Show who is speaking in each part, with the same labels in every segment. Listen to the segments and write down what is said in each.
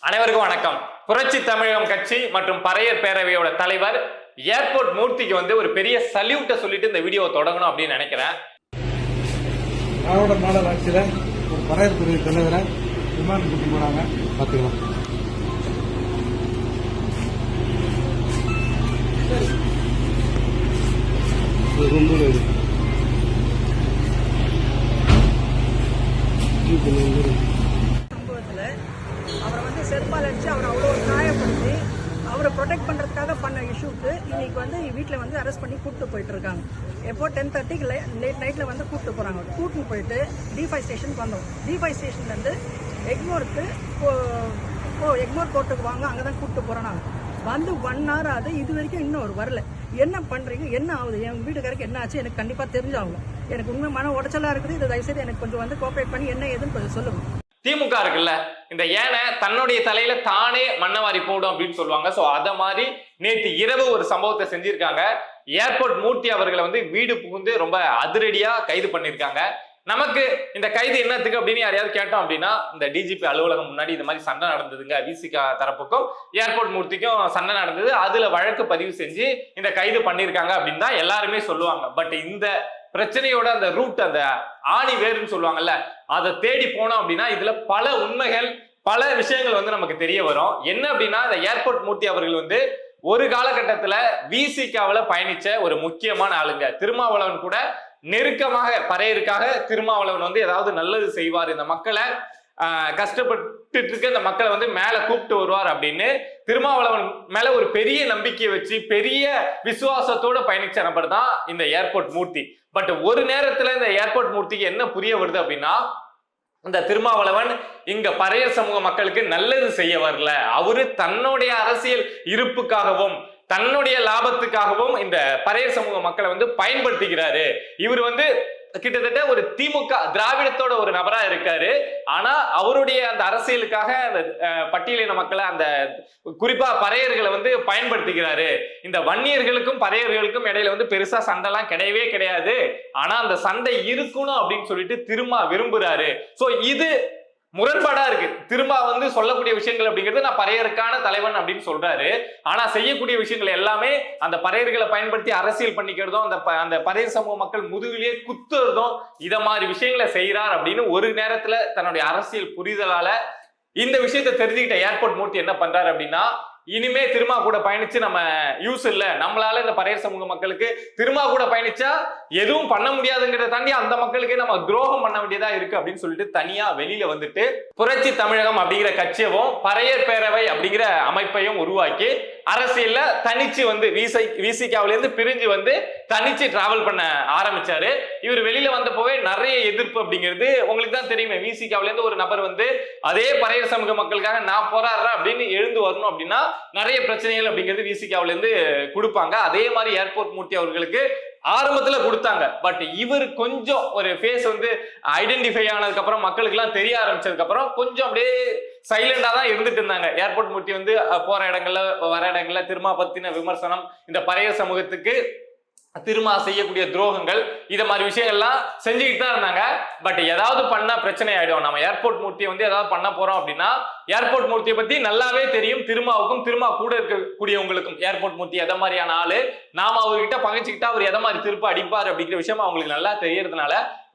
Speaker 1: அனைவருக்கும் வணக்கம். புரட்சி தமிழகம் கட்சி மற்றும் பறையர் பேரவையோட தலைவர் ஏர்போர்ட் மூர்த்திக்கு ஒரு பெரிய சல்யூட்டை சொல்லிட்டு இந்த வீடியோ தொடங்கணும் அப்படின்னு நினைக்கிறேன்.
Speaker 2: திராவிட மாடல் ஆட்சியில ஒரு பறையர் பிரிவு தலைவரை விமானம் கூட்டி போனாங்க. பாத்துக்கலாம்.
Speaker 3: அவரை செருப்பால் அடிச்சு அவரை அவ்வளோ காயப்படுத்தி அவரை ப்ரொடெக்ட் பண்ணுறதுக்காக பண்ண இஷ்யூக்கு இன்னைக்கு வீட்டில் அரெஸ்ட் பண்ணி கூப்பிட்டு போயிட்டு இருக்காங்க. எப்போ 10:30 லேட் நைட்டில் கூப்பிட்டு போகிறாங்க. கூட்டின்னு போயிட்டு D5 ஸ்டேஷனுக்கு வந்தோம். D5 ஸ்டேஷன்லேருந்து எக்மோருக்கு எக்மோர் கோர்ட்டுக்கு வாங்க, அங்கே தான் கூப்பிட்டு போகிறோம். நாங்கள் 1 hour ஆகுது, இது வரைக்கும் இன்னும் ஒரு வரல. என்ன பண்ணுறீங்க, என்ன ஆகுது, என் வீட்டுக்காரருக்கு என்ன ஆச்சு எனக்கு கண்டிப்பாக தெரிஞ்சாகணும். எனக்கு உண்மை மன உடச்சலாக இருக்குது. இதை தயவுசெய்து எனக்கு கொஞ்சம் கோஆப்ரேட் பண்ணி என்ன ஏதுன்னு கொஞ்சம் சொல்லுங்கள்.
Speaker 1: திமுக இருக்குல்ல, இந்த ஏனை தன்னுடைய தலையில தானே மண்ணவாரி போடும் அப்படின்னு சொல்லுவாங்க. சோ அத மாதிரி நேற்று இரவு ஒரு சம்பவத்தை செஞ்சிருக்காங்க. ஏர்போர்ட் மூர்த்தி அவர்களை வீடு புகுந்து ரொம்ப அதிரடியா கைது பண்ணிருக்காங்க. நமக்கு இந்த கைது என்னத்துக்கு அப்படின்னு யாரையாவது கேட்டோம் அப்படின்னா, இந்த டிஜிபி அலுவலகம் முன்னாடி இந்த மாதிரி சண்டை நடந்ததுங்க, விசிக தரப்புக்கும் ஏர்போர்ட் மூர்த்திக்கும் சண்டை நடந்தது, அதுல வழக்கு பதிவு செஞ்சு இந்த கைது பண்ணிருக்காங்க அப்படின்னு தான் எல்லாருமே சொல்லுவாங்க. பட் இந்த பிரச்சனையோட அந்த ரூட், அந்த ஆணி வேறுன்னு சொல்லுவாங்கல்ல, அதை தேடி போனோம் அப்படின்னா இதுல பல உண்மைகள், பல விஷயங்கள் நமக்கு தெரிய வரும். என்ன அப்படின்னா, இந்த ஏர்போர்ட் மூர்த்தி அவர்கள் ஒரு காலகட்டத்துல விசிகாவில பயணிச்ச ஒரு முக்கியமான ஆளுங்க. திருமாவளவன் கூட நெருக்கமாக பறையருக்காக திருமாவளவன் ஏதாவது நல்லது செய்வார், இந்த மக்களை கஷ்டப்பட்டு இருக்க இந்த மக்களை மேல கூப்பிட்டு வருவார் அப்படின்னு திருமாவளவன் மேல ஒரு பெரிய நம்பிக்கையை வச்சு பெரிய விசுவாசத்தோட பயணிச்ச நபர் தான் இந்த ஏர்போர்ட் மூர்த்தி. பட் ஒரு நேரத்துல இந்த ஏர்போர்ட் மூர்த்திக்கு என்ன புரிய வருது அப்படின்னா, இந்த திருமாவளவன் இங்க பறையர் சமூக மக்களுக்கு நல்லது செய்ய வரல, அவரு தன்னுடைய அரசியல் இருப்புக்காகவும் தன்னுடைய லாபத்துக்காகவும் இந்த பறையர் சமூக மக்களை பயன்படுத்திக்கிறாரு. இவர் கிட்டத்தட்ட ஒரு திமுக திராவிடத்தோட ஒரு நபரா இருக்காரு. ஆனா அவருடைய அந்த அரசியலுக்காக அந்த பட்டியலின மக்களை, அந்த குறிப்பா பறையர்களை பயன்படுத்திக்கிறாரு. இந்த வன்னியர்களுக்கும் பறையர்களுக்கும் இடையில பெருசா சண்டைலாம் கிடையவே கிடையாது. ஆனா அந்த சண்டை இருக்கணும் அப்படின்னு சொல்லிட்டு திரும்ப விரும்புறாரு. சோ இது முரண்பாடா இருக்கு. திரும்ப சொல்லக்கூடிய விஷயங்கள் அப்படிங்கிறது, நான் பறையருக்கான தலைவன் அப்படின்னு சொல்றாரு. ஆனா செய்யக்கூடிய விஷயங்கள் எல்லாமே அந்த பறையர்களை பயன்படுத்தி அரசியல் பண்ணிக்கிறதும், அந்த பறையர் சமூக மக்கள் முதுகிலேயே குத்துறதும், இத மாதிரி விஷயங்களை செய்யறார் அப்படின்னு ஒரு நேரத்துல தன்னுடைய அரசியல் புரிதலால இந்த விஷயத்தை தெரிஞ்சுக்கிட்ட ஏர்போர்ட் மூர்த்தி என்ன பண்றாரு அப்படின்னா, இனிமே திருமா கூட பயணிச்சு நம்ம யூஸ் இல்ல, நம்மளால இந்த பறையர் சமூக மக்களுக்கு திருமா கூட பயணிச்சா எதுவும் பண்ண முடியாதுங்கிறத தாண்டி அந்த மக்களுக்கு நம்ம துரோகம் பண்ண வேண்டியதா இருக்கு அப்படின்னு சொல்லிட்டு தனியா வெளியில புரட்சி தமிழகம் அப்படிங்கிற கட்சியவும் பறையர் பேரவை அப்படிங்கிற அமைப்பையும் உருவாக்கி அரசியல்ல தனிச்சு விசிகாவில இருந்து பிரிஞ்சு தனிச்சு டிராவல் பண்ண ஆரம்பிச்சாரு. இவர் வெளியில வந்தப்போவே நிறைய எதிர்ப்பு அப்படிங்கிறது உங்களுக்கு தான் தெரியுமே. விசிகாவில இருந்து ஒரு நபர் அதே பறையர் சமூக மக்களுக்காக நான் போராடுறேன் அப்படின்னு எழுந்து வரணும் அப்படின்னா நிறைய பிரச்சனைகள் அப்படிங்கிறது விசிகாவில இருந்து கொடுப்பாங்க. அதே மாதிரி ஏர்போர்ட் மூர்த்தி அவர்களுக்கு ஆரம்பத்துல கொடுத்தாங்க. பட் இவர் கொஞ்சம் ஒரு ஃபேஸ் ஐடென்டிஃபை ஆனதுக்கு அப்புறம், மக்களுக்கு எல்லாம் தெரிய ஆரம்பிச்சதுக்கு அப்புறம் கொஞ்சம் அப்படியே சைலண்டா தான் இருந்துட்டு இருந்தாங்க. ஏர்போர்ட் மூர்த்தி போற இடங்கள்ல வர இடங்கள்ல திருமா பத்தின விமர்சனம், இந்த பறையர் சமூகத்துக்கு திருமா செய்யக்கூடிய துரோகங்கள், இத மாதிரி விஷயங்கள்லாம் செஞ்சுக்கிட்டு தான் இருந்தாங்க. பட் ஏதாவது பண்ணா பிரச்சனை ஆயிடும். நம்ம ஏர்போர்ட் மூர்த்தியை ஏதாவது பண்ண போறோம் அப்படின்னா, ஏர்போர்ட் மூர்த்தியை பத்தி நல்லாவே தெரியும் திருமாவுக்கும், திருமா கூட இருக்கக்கூடியவங்களுக்கும். ஏர்போர்ட் மூர்த்தி எதை மாதிரியான ஆளு, நாம அவர்கிட்ட பகைச்சுக்கிட்டா அவர் எதை மாதிரி திருப்ப அடிப்பார் அப்படிங்கிற விஷயம் அவங்களுக்கு நல்லா தெரியறதுனால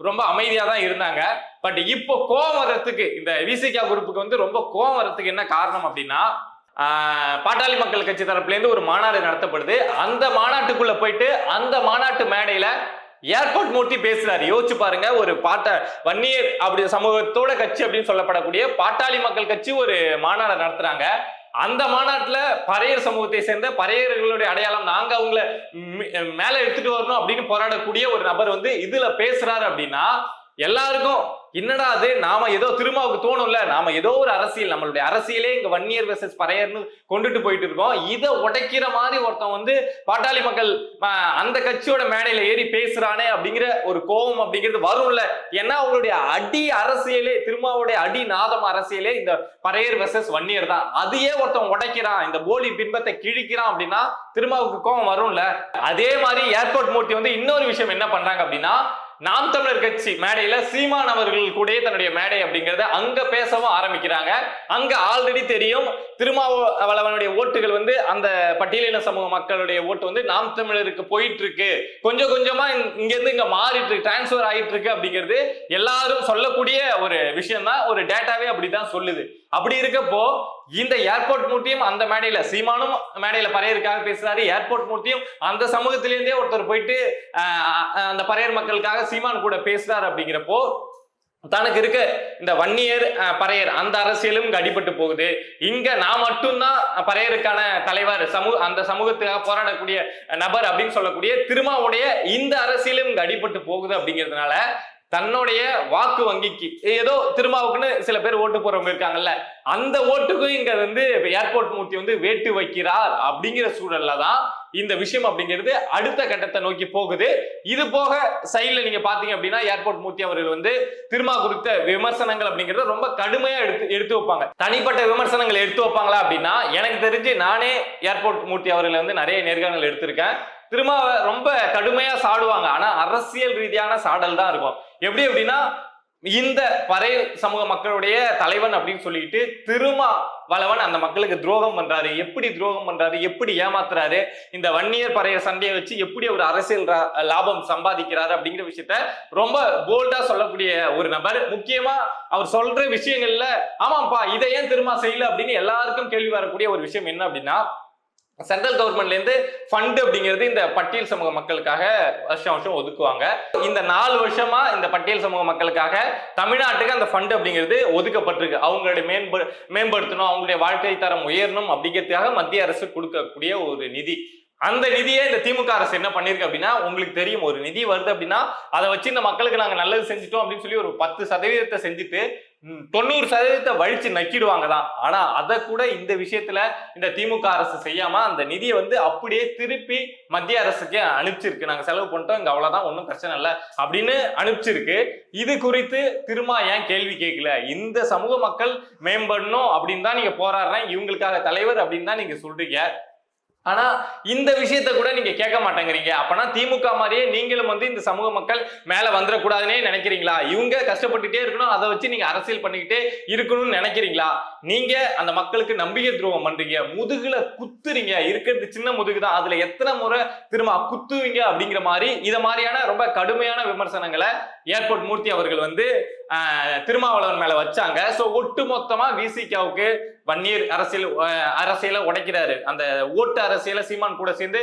Speaker 1: ரொம்ப அமைதியா தான் இருந்தாங்க. பட் இப்போ கோவம் வர்றதுக்கு, இந்த விசிகா குரூப்புக்கு ரொம்ப கோவம் வர்றதுக்கு என்ன காரணம் அப்படின்னா, பாட்டாளி மக்கள் கட்சி தரப்புல இருந்து ஒரு மாநாடு நடத்தப்படுது. அந்த மாநாட்டுக்குள்ள போயிட்டு அந்த மாநாட்டு மேடையில ஏர்போர்ட் மூர்த்தி பேசுறாரு. யோசிச்சு பாருங்க, ஒரு வன்னியர் அப்படி சமூகத்தோட கட்சி அப்படின்னு சொல்லப்படக்கூடிய பாட்டாளி மக்கள் கட்சி ஒரு மாநாடு நடத்துறாங்க. அந்த மாநாட்டுல பறையர் சமூகத்தை சேர்ந்த பறையர்களுடைய அடையாளம் நாங்க அவங்கள மேல எடுத்துட்டு வரணும் அப்படின்னு போராடக்கூடிய ஒரு நபர் இதுல பேசுறாரு அப்படின்னா, எல்லாருக்கும் என்னடா அது, நாம ஏதோ திருமாவுக்கு தோணும்ல, நாம ஏதோ ஒரு அரசியல், நம்மளுடைய அரசியலே இங்க வன்னியர் வெர்சஸ் பறையர்னு கொண்டுட்டு போயிட்டு இருக்கோம், இதை உடைக்கிற மாதிரி ஒருத்தன் பாட்டாளி மக்கள் அந்த கட்சியோட மேடையில ஏறி பேசுறானே அப்படிங்கிற ஒரு கோபம் அப்படிங்கிறது வரும்ல. ஏன்னா அவங்களுடைய அடி அரசியலே, திருமாவுடைய அடி நாதம் அரசியலே இந்த பறையர் வெர்சஸ் வன்னியர் தான். அதையே ஒருத்தன் உடைக்கிறான், இந்த போலி பின்பத்தை கிழிக்கிறான் அப்படின்னா திருமாவுக்கு கோபம் வரும்ல. அதே மாதிரி ஏர்போர்ட் மூர்த்தி இன்னொரு விஷயம் என்ன பண்றாங்க அப்படின்னா, நாம் தமிழர் கட்சி மேடையில சீமான் அவர்கள் கூட தன்னுடைய மேடை அப்படிங்கறத அங்க பேசவும் ஆரம்பிக்கிறாங்க. அங்க ஆல்ரெடி தெரியும் திருமாவளவனுடைய ஓட்டுகள் வந்து அந்த பட்டியலின சமூக மக்களுடைய ஓட்டு வந்து நாம் தமிழருக்கு போயிட்டு இருக்கு, கொஞ்சம் கொஞ்சமா இங்க இருந்து இங்க மாறிட்டு இருக்கு, டிரான்ஸ்பர் ஆயிட்டு இருக்கு அப்படிங்கிறது எல்லாரும் சொல்லக்கூடிய ஒரு விஷயம் தான், ஒரு டேட்டாவே அப்படிதான் சொல்லுது. அப்படி இருக்கப்போ இந்த ஏர்போர்ட் மூர்த்தியும் அந்த மேடையில சீமானும் மேடையில பறையருக்காக பேசுறாரு, ஏர்போர்ட் மூர்த்தியும் அந்த சமூகத்திலேருந்தே ஒருத்தர் போயிட்டு அந்த பறையர் மக்களுக்காக சீமான் கூட பேசுறாரு. அப்படிங்கிறப்போ தனக்கு இருக்க இந்த வன்னியர் பறையர் அந்த அரசியலும் இங்க அடிபட்டு போகுது. இங்க நான் மட்டும்தான் பறையருக்கான தலைவர், அந்த சமூகத்துக்காக போராடக்கூடிய நபர் அப்படின்னு சொல்லக்கூடிய திருமாவுடைய இந்த அரசியலும் இங்க அடிபட்டு போகுது. அப்படிங்கிறதுனால தன்னுடைய வாக்கு வங்கிக்கு ஏதோ திருமாவுக்குன்னு சில பேர் ஓட்டு போறவங்க இருக்காங்கல்ல, அந்த ஓட்டுக்கும் இங்க வந்து ஏர்போர்ட் மூர்த்தி வந்து வேட்டு வைக்கிறார். அப்படிங்கிற சூழல்ல தான் இந்த விஷயம் அப்படிங்கிறது அடுத்த கட்டத்தை நோக்கி போகுது. இது போக சைட்ல நீங்க பாத்தீங்க அப்படின்னா ஏர்போர்ட் மூர்த்தி அவர்கள் வந்து திருமா குறித்த விமர்சனங்கள் அப்படிங்கறத ரொம்ப கடுமையா எடுத்து வைப்பாங்க. தனிப்பட்ட விமர்சனங்கள் எடுத்து வைப்பாங்களா அப்படின்னா எனக்கு தெரிஞ்சு நானே ஏர்போர்ட் மூர்த்தி அவர்கள் வந்து நிறைய நேர்காணல் எடுத்திருக்கேன். திருமாவை ரொம்ப கடுமையா சாடுவாங்க, ஆனா அரசியல் ரீதியான சாடல் தான் இருக்கும். எப்படி அப்படின்னா இந்த பறை சமூக மக்களுடைய தலைவன் அப்படின்னு சொல்லிட்டு திருமாவளவன் அந்த மக்களுக்கு துரோகம் பண்றாரு, எப்படி துரோகம் பண்றாரு, எப்படி ஏமாத்துறாரு, இந்த வன்னியர் பறைய சண்டையை வச்சு எப்படி ஒரு அரசியல் லாபம் சம்பாதிக்கிறாரு அப்படிங்கிற விஷயத்த ரொம்ப போல்டா சொல்லக்கூடிய ஒரு நபர். முக்கியமா அவர் சொல்ற விஷயங்கள்ல ஆமாப்பா இதை ஏன் திருமா செய்யல அப்படின்னு எல்லாருக்கும் கேள்வி வரக்கூடிய ஒரு விஷயம் என்ன அப்படின்னா, சென்ட்ரல் கவர்மெண்ட்ல இருந்து ஃபண்ட் அப்படிங்கிறது இந்த பட்டியல் சமூக மக்களுக்காக வருஷம் ஒதுக்குவாங்க. இந்த 4 வருஷமா இந்த பட்டியல் சமூக மக்களுக்காக தமிழ்நாட்டுக்கு அந்த ஃபண்ட் அப்படிங்கிறது ஒதுக்கப்பட்டிருக்கு. அவங்களுடைய மேம்படுத்தணும், அவங்களுடைய வாழ்க்கை தரம் உயரணும் அப்படிங்கிறதுக்காக மத்திய அரசு கொடுக்கக்கூடிய ஒரு நிதி. அந்த நிதியை இந்த திமுக அரசு என்ன பண்ணிருக்கு அப்படின்னா, உங்களுக்கு தெரியும் ஒரு நிதி வருது அப்படின்னா அதை வச்சு இந்த மக்களுக்கு நாங்க நல்லது செஞ்சுட்டோம் அப்படின்னு சொல்லி ஒரு 10% செஞ்சுட்டு 90% வழிச்சு நக்கிடுவாங்க தான். ஆனா அதை கூட இந்த விஷயத்துல இந்த திமுக அரசு செய்யாம அந்த நிதியை வந்து அப்படியே திருப்பி மத்திய அரசுக்கு அனுப்பிச்சிருக்கு. நாங்க செலவு பண்ணிட்டோம், இங்க அவ்வளவுதான், ஒன்றும் பிரச்சனை இல்லை அப்படின்னு அனுப்பிச்சிருக்கு. இது குறித்து திரும்ப ஏன் கேள்வி கேட்கல? இந்த சமூக மக்கள் மேம்படணும் அப்படின்னு தான் நீங்க போராடுறேன், இவங்களுக்காக தலைவர் அப்படின்னு தான் நீங்க சொல்றீங்க. ஆனா இந்த விஷயத்த கூட நீங்க கேட்க மாட்டேங்கிறீங்க. அப்பனா திமுக மாதிரியே நீங்களும் வந்து இந்த சமூக மக்கள் மேல வந்துடக்கூடாதுன்னே நினைக்கிறீங்களா? இவங்க கஷ்டப்பட்டுட்டே இருக்கணும், அதை வச்சு நீங்க அரசியல் பண்ணிக்கிட்டே இருக்கணும்னு நினைக்கிறீங்களா? நீங்க அந்த மக்களுக்கு நம்பிக்கை துரோகம் பண்றீங்க, முதுகுல குத்துறீங்க. இருக்கிறது சின்ன முதுகு தான், அதுல எத்தனை முறை திரும்ப குத்துவீங்க அப்படிங்கிற மாதிரி இத மாதிரியான ரொம்ப கடுமையான விமர்சனங்களை ஏர்போர்ட் மூர்த்தி அவர்கள் வந்து திருமாவளவன் மேல வச்சாங்க. சோ ஒட்டு மொத்தமா விசிகாவுக்கு வன்னியர் அரசியலை உடைக்கிறாரு, அந்த ஓட்டு அரசியலை சீமான் கூட சேர்ந்து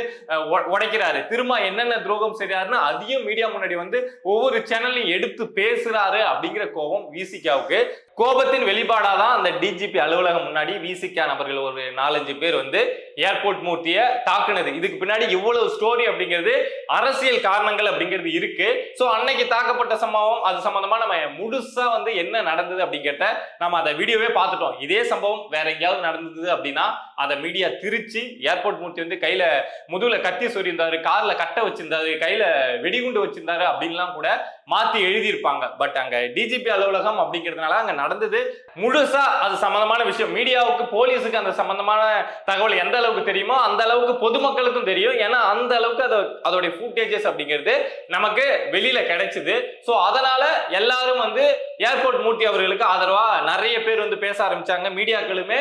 Speaker 1: உடைக்கிறாரு. திரும்ப என்னென்ன துரோகம் செய்றாருன்னு அதையும் மீடியா முன்னாடி வந்து ஒவ்வொரு சேனல்லையும் எடுத்து பேசுறாரு. அப்படிங்கிற கோபம் விசிகாவுக்கு. கோபத்தின் வெளிப்பாடாதான் அந்த டிஜிபி அலுவலகம் முன்னாடி விசிகா நபர்கள் ஒரு 4-5 பேர் வந்து ஏர்போர்ட் மூர்த்தியை தாக்குனது. இதுக்கு பின்னாடி இவ்வளவு ஸ்டோரி அப்படிங்கிறது அரசியல் காரணங்கள் அப்படிங்கிறது இருக்கு. சோ அன்னைக்கு தாக்கப்பட்ட சம்பவம், அது சம்பந்தமா நம்ம முழுசா வந்து என்ன நடந்தது அப்படிங்கிறத நம்ம அதை வீடியோவே பார்த்துட்டோம். இதே சம்பவம் வேற எங்கேயாவது நடந்தது அப்படின்னா அதை மீடியா திருச்சி ஏர்போர்ட் மூர்த்தி வந்து கையில முதுகுல கத்தி சொரிந்தாரு, கார்ல கட்டை வச்சிருந்தாரு, கையில வெடிகுண்டு வச்சிருந்தாரு அப்படின்லாம் கூட மாத்தி எழுதியிருப்பாங்க. பட் அங்க டிஜிபி அலுவலகம் அப்படிங்கிறதுனால அங்க நடந்தது முழுசா அது சம்பந்தமான விஷயம். மீடியாவுக்கு போலீஸுக்கு அந்த சம்பந்தமான தகவல் எந்த அளவுக்கு தெரியுமோ அந்த அளவுக்கு பொதுமக்களுக்கும் தெரியும். ஏன்னா அந்த அளவுக்கு அதோடைய ஃபுட்டேஜஸ் அப்படிங்கிறது நமக்கு வெளியில கிடைச்சது. சோ அதனால எல்லாரும் வந்து ஏர்போர்ட் மூர்த்தி அவர்களுக்கு ஆதரவா நிறைய பேர் வந்து பேச ஆரம்பிச்சாங்க. மீடியாக்களுமே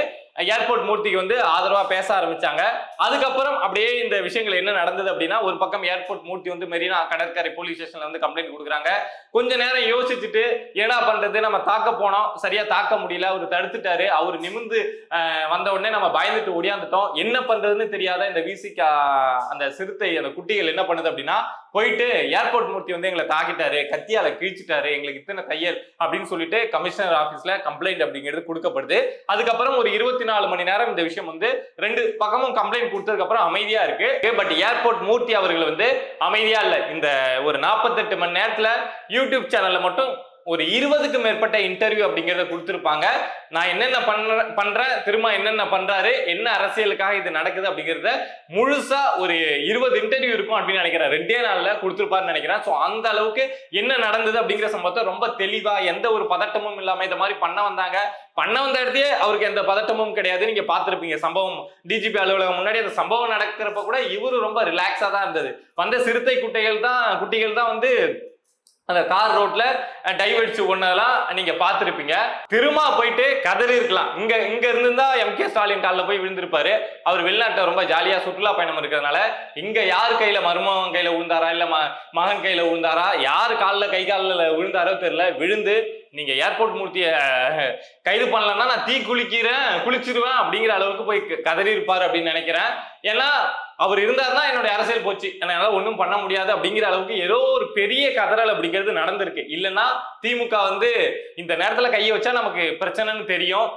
Speaker 1: ஏர்போர்ட் மூர்த்திக்கு வந்து ஆதரவா பேச ஆரம்பிச்சாங்க. அதுக்கப்புறம் அப்படியே இந்த விஷயங்கள் என்ன நடந்தது அப்படின்னா, ஒரு பக்கம் ஏர்போர்ட் மூர்த்தி வந்து மெரினா கடற்கரை போலீஸ் ஸ்டேஷன்ல வந்து கம்ப்ளைண்ட் கொடுக்குறாங்க. கொஞ்ச நேரம் யோசிச்சுட்டு ஏன்னா பண்றது, நம்ம தாக்க போனோம், சரியா தாக்க முடியல, அவர் தடுத்துட்டாரு, அவர் நிமிந்து வந்த உடனே நம்ம பயந்துட்டு ஓடியாந்துட்டோம், என்ன பண்றதுன்னு தெரியாத இந்த விசிகா அந்த சிறுத்தை அந்த குட்டிகள் என்ன பண்ணுது அப்படின்னா, போயிட்டு ஏர்போர்ட் மூர்த்தி வந்து எங்களை தாக்கிட்டாரு, கத்தியால கிழிச்சிட்டாரு, எங்களுக்கு இத்தனை தையல் அப்படின்னு சொல்லிட்டு கமிஷனர் ஆபீஸ்ல கம்ப்ளைண்ட் அப்படிங்கிறது கொடுக்கப்படுது. அதுக்கப்புறம் ஒரு 24 மணி நேரம் இந்த விஷயம் வந்து 2 பக்கமும் கம்ப்ளைண்ட் கொடுத்ததுக்கு அப்புறம் அமைதியா இருக்கு. பட் ஏர்போர்ட் மூர்த்தி அவர்கள் வந்து அமைதியா இல்ல. இந்த ஒரு 48 மணி நேரத்துல யூடியூப் சேனல்ல மட்டும் ஒரு 20க்கும் மேற்பட்ட இன்டர்வியூ அப்படிங்கறத கொடுத்திருப்பாங்க. நான் என்னென்ன பண்றேன், திரும்ப என்னென்ன பண்றாரு, என்ன அரசியலுக்காக இது நடக்குது அப்படிங்கறத முழுசா ஒரு 20 இன்டர்வியூ இருக்கும் அப்படின்னு நினைக்கிறேன். 2 நாள்ல கொடுத்திருப்பாருன்னு நினைக்கிறேன். சோ அந்த அளவுக்கு என்ன நடந்தது அப்படிங்கிற சம்பவத்தை ரொம்ப தெளிவா எந்த ஒரு பதட்டமும் இல்லாம இந்த மாதிரி பண்ண வந்த இடத்தையே அவருக்கு எந்த பதட்டமும் கிடையாது. நீங்க பார்த்திருப்பீங்க சம்பவம் டிஜிபி அலுவலகம் முன்னாடி அந்த சம்பவம் நடக்கிறப்ப கூட இவரு ரொம்ப ரிலாக்ஸா தான் இருந்தது. வந்த சிறுத்தை குட்டிகள் தான் வந்து அந்த தார் ரோட்ல டைவர்ட்ஸ் ஒன்னெல்லாம் நீங்க பார்த்திருப்பீங்க. திரும்ப போயிட்டு கதறி இருக்கலாம். இங்க இருந்திருந்தா MK ஸ்டாலின் காலில் போய் விழுந்திருப்பாரு. அவர் வெளிநாட்டில் ரொம்ப ஜாலியா சுற்றுலா பயணம் இருக்கிறதுனால இங்க யார் கையில மருமகன் கையில விழுந்தாரா இல்ல மகன் கையில விழுந்தாரா யார் காலில் கை காலில் விழுந்தாரோ தெரியல, விழுந்து நீங்க ஏர்போர்ட் மூர்த்திய கைது பண்ணலன்னா நான் தீ குளிச்சிருவேன் அப்படிங்கிற அளவுக்கு போய் கதறி இருப்பாரு அப்படின்னு நினைக்கிறேன். ஏன்னா அவர் இருந்தாருன்னா என்னுடைய அரசியல் போச்சு, என்னால ஒன்றும் பண்ண முடியாது அப்படிங்கிற அளவுக்கு ஏதோ ஒரு பெரிய கதறல் அப்படிங்கிறது நடந்திருக்கு. இல்லைன்னா திமுக வந்து இந்த நேரத்துல கையை வச்சா நமக்கு பிரச்சனைன்னு தெரியும்.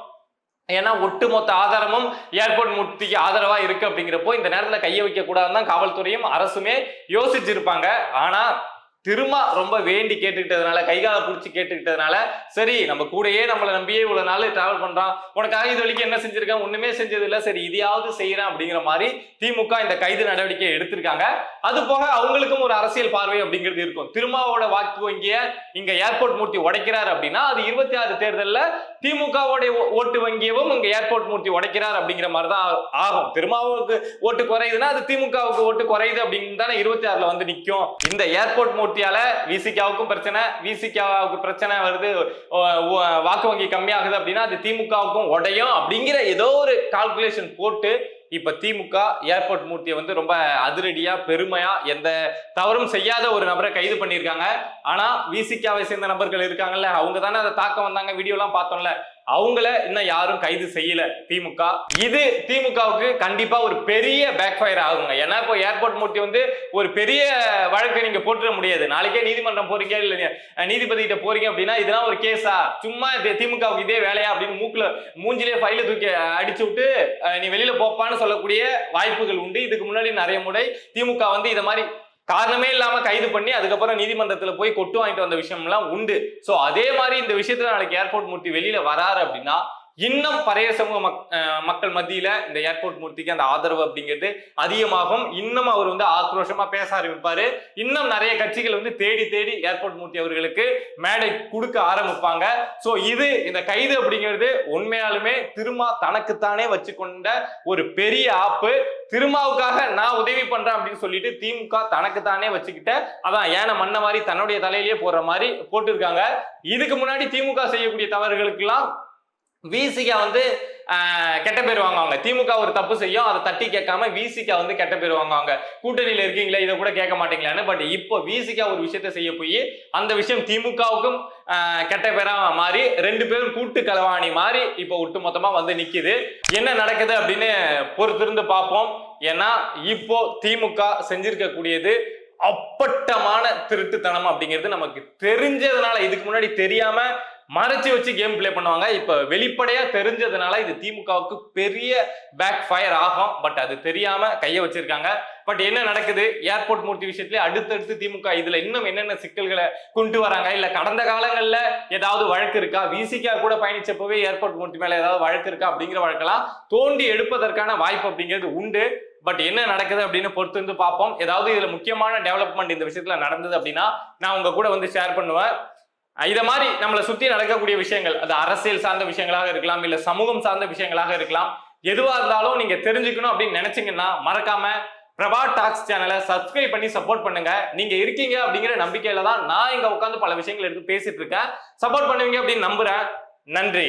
Speaker 1: ஏன்னா ஒட்டுமொத்த ஆதாரமும் ஏர்போர்ட் மூர்த்திக்கு ஆதரவா இருக்கு அப்படிங்கிறப்போ இந்த நேரத்துல கையை வைக்க கூடாதுதான் காவல்துறையும் அரசுமே யோசிச்சிருப்பாங்க. ஆனா திரும்ப ரொம்ப வேண்டி கேட்டுக்கிட்டதுனால, கைகால பிடிச்சி கேட்டுக்கிட்டதுனால, சரி நம்ம கூடயே நம்மளை நம்பியே இவ்வளவு நாள் டிராவல் பண்றான், உனக்காக இது வரைக்கும் என்ன செஞ்சிருக்கேன், ஒண்ணுமே செஞ்சது இல்லை, சரி இதையாவது செய்யறேன் அப்படிங்கிற மாதிரி திமுக இந்த கைது நடவடிக்கை எடுத்திருக்காங்க. அது போக அவங்களுக்கும் ஒரு அரசியல் பார்வை அப்படிங்கிறது இருக்கும். திருமாவோட வாக்கு வங்கிய இங்க ஏர்போர்ட் மூர்த்தி உடைக்கிறார் அப்படின்னா அது 26 தேர்தலில் திமுகவுடைய ஓட்டு வங்கியவும் இங்க ஏர்போர்ட் மூர்த்தி உடைக்கிறார் அப்படிங்கிற மாதிரிதான் ஆகும். திருமாவுக்கு ஓட்டு குறையுதுன்னா அது திமுகவுக்கு ஓட்டு குறையுது அப்படின்னு தானே 26ல வந்து நிற்கும். இந்த ஏர்போர்ட் மூர்த்தியால விசிகாவுக்கும் பிரச்சனை, விசிகாவுக்கு பிரச்சனை வருது, வாக்கு வங்கி கம்மியாகுது அப்படின்னா அது திமுகவுக்கும் உடையும் அப்படிங்கிற ஏதோ ஒரு கால்குலேஷன் போட்டு இப்ப திமுக ஏர்போர்ட் மூர்த்தியை வந்து ரொம்ப அதிரடியா பெருமையா எந்த தவறும் செய்யாத ஒரு நபரை கைது பண்ணியிருக்காங்க. ஆனா விசிகாவை சேர்ந்த நபர்கள் இருக்காங்கல்ல, அவங்க தானே அதை தாக்க வந்தாங்க, வீடியோ எல்லாம் பார்த்தோம்ல, அவங்கள இன்னும் யாரும் கைது செய்யல திமுக. இது திமுகவுக்கு கண்டிப்பா ஒரு பெரிய பேக் ஃபயர் ஆகுங்க. ஏன்னா இப்போ ஏர்போர்ட் மூர்த்தி வந்து ஒரு பெரிய வழக்கை நீங்க போட்டுற முடியாது. நாளைக்கே நீதிமன்றம் போறீங்க இல்ல நீதிபதி கிட்ட போறீங்க அப்படின்னா இதெல்லாம் ஒரு கேஸா, சும்மா திமுகவுக்கு இதே வேலையா அப்படின்னு மூஞ்சிலே ஃபைல தூக்கி அடிச்சு விட்டு நீ வெளியில போப்பான்னு சொல்லக்கூடிய வாய்ப்புகள் உண்டு. இதுக்கு முன்னாடி நிறைய முறை திமுக வந்து இதை மாதிரி காரணமே இல்லாம கைது பண்ணி அதுக்கப்புறம் நீதிமன்றத்துல போய் கொட்டு வாங்கிட்டு வந்த விஷயம் எல்லாம் உண்டு. சோ அதே மாதிரி இந்த விஷயத்துல நாளைக்கு ஏர்போர்ட் மூர்த்தி வெளியில வராரு அப்படின்னா இன்னும் பழைய சமூக மக்கள் மத்தியில இந்த ஏர்போர்ட் மூர்த்திக்கு அந்த ஆதரவு அப்படிங்கிறது அதிகமாகும். இன்னும் அவர் வந்து ஆக்ரோஷமா பேச ஆரம்பிப்பாரு. இன்னும் நிறைய கட்சிகள் வந்து தேடி தேடி ஏர்போர்ட் மூர்த்தி அவர்களுக்கு மேடை கொடுக்க ஆரம்பிப்பாங்க. சோ இது இந்த கைது அப்படிங்கிறது உண்மையாலுமே திரும்ப தனக்குத்தானே வச்சு கொண்ட ஒரு பெரிய ஆப்பு. திருமாவுக்காக நான் உதவி பண்றேன் அப்படின்னு சொல்லிட்டு திமுக தனக்குத்தானே வச்சுக்கிட்ட அதான் ஏன மண்ண மாதிரி தன்னுடைய தலையிலேயே போடுற மாதிரி போட்டிருக்காங்க. இதுக்கு முன்னாடி திமுக செய்யக்கூடிய தவறுகளுக்கு எல்லாம் விசிகா வந்து கெட்ட பேர் வாங்குவாங்க. திமுக ஒரு தப்பு செய்யும், அதை தட்டி கேட்காம விசிகா வந்து கெட்ட பேர் வாங்குவாங்க. கூட்டணியில இருக்கீங்களா, இதை கூட கேட்க மாட்டீங்களான்னு. பட் இப்போ விசிகா ஒரு விஷயத்த செய்ய போய் அந்த விஷயம் திமுகவுக்கும் கெட்ட பேரா மாறி 2 பேரும் கூட்டு களவாணி மாறி இப்போ ஒட்டுமொத்தமா வந்து நிக்குது. என்ன நடக்குது அப்படின்னு பொறுத்திருந்து பார்ப்போம். ஏன்னா இப்போ திமுக செஞ்சிருக்க கூடியது அப்பட்டமான திருட்டுத்தனம் அப்படிங்கிறது நமக்கு தெரிஞ்சதுனால, இதுக்கு முன்னாடி தெரியாம மறைச்சு வச்சு கேம் பிளே பண்ணுவாங்க. இப்ப வெளிப்படையா தெரிஞ்சதுனால இது திமுகவுக்கு பெரிய பேக் ஃபயர் ஆகும். பட் அது தெரியாம கைய வச்சிருக்காங்க. பட் என்ன நடக்குது ஏர்போர்ட் மூர்த்தி விஷயத்துல அடுத்தடுத்து திமுக இதுல இன்னும் என்னென்ன சிக்கல்களை கொண்டு வராங்க, இல்ல கடந்த காலங்கள்ல ஏதாவது வழக்கு இருக்கா, விசிகா கூட பயணிச்சப்பவே ஏர்போர்ட் மூர்த்தி மேல ஏதாவது வழக்கு இருக்கா அப்படிங்கிற வழக்கெல்லாம் தோண்டி எடுப்பதற்கான வாய்ப்பு அப்படிங்கிறது உண்டு. பட் என்ன நடக்குது அப்படின்னு பொறுத்து வந்து பார்ப்போம். ஏதாவது இதுல முக்கியமான டெவலப்மெண்ட் இந்த விஷயத்துல நடந்தது அப்படின்னா நான் உங்க கூட வந்து ஷேர் பண்ணுவேன். இத மாதிரி நம்மளை சுத்தி நடக்கக்கூடிய விஷயங்கள், அது அரசியல் சார்ந்த விஷயங்களாக இருக்கலாம், இல்ல சமூகம் சார்ந்த விஷயங்களாக இருக்கலாம், எதுவா இருந்தாலும் நீங்க தெரிஞ்சுக்கணும் அப்படின்னு நினைச்சீங்கன்னா மறக்காம பிரபா டாக்ஸ் சேனலை சப்ஸ்கிரைப் பண்ணி சப்போர்ட் பண்ணுங்க. நீங்க இருக்கீங்க அப்படிங்கிற நம்பிக்கையில தான் நான் இங்க உட்காந்து பல விஷயங்கள் எடுத்து பேசிட்டு இருக்கேன். சப்போர்ட் பண்ணுவீங்க அப்படின்னு நம்புறேன். நன்றி.